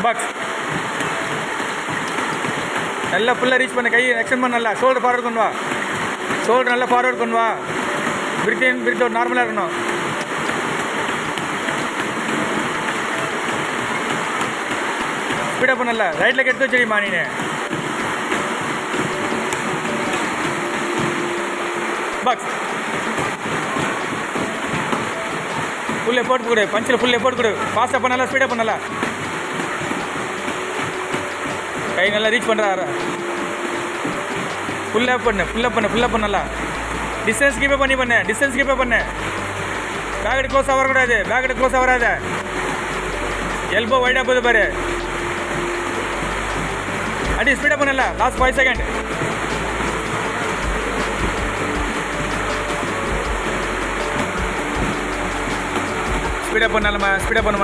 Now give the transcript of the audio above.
Box நல்லா ஃபுல்லாக reach பண்ண, கை எக்ஸ்டெண்ட் பண்ண, நல்லா ஷோல்டர் ஃபார்வர்ட் கொண்டு வா, ஷோல்டர் நல்லா ஃபார்வர்ட் கொண்டு வா, பிரித் இன் பிரித் அவுட் நார்மலாக இருக்கணும். ஸ்பீடப் பண்ணல, ரைட்டில் கெடுத்து வச்சிருமா நீ. பாக்ஸ் ஃபுல் எஃபோர்ட் கொடு, பஞ்சில் ஃபுல் எஃபோர்ட் கொடு, ஃபாஸ்ட்டாக பண்ணல, ஸ்பீடப் பண்ணல, கை நல்லா ரீச் பண்ணுறாரு, ஃபுல்லாக பண்ணு, ஃபுல்லாக பண்ணல, டிஸ்டன்ஸ் கீப்பே பண்ணு, டிஸ்டன்ஸ் கீப்பே பண்ணு, பேக்கெட் க்ளோஸ் ஆகக்கூடாது, பேக்கெட் க்ளோஸ் ஆகாத, எல்போ வைடாக போகுது பாரு, அடி ஸ்பீடப் பண்ணல, லாஸ்ட் 5 செகண்ட். ஸ்பீடப் பண்ணலாமா, ஸ்பீடப் பண்ண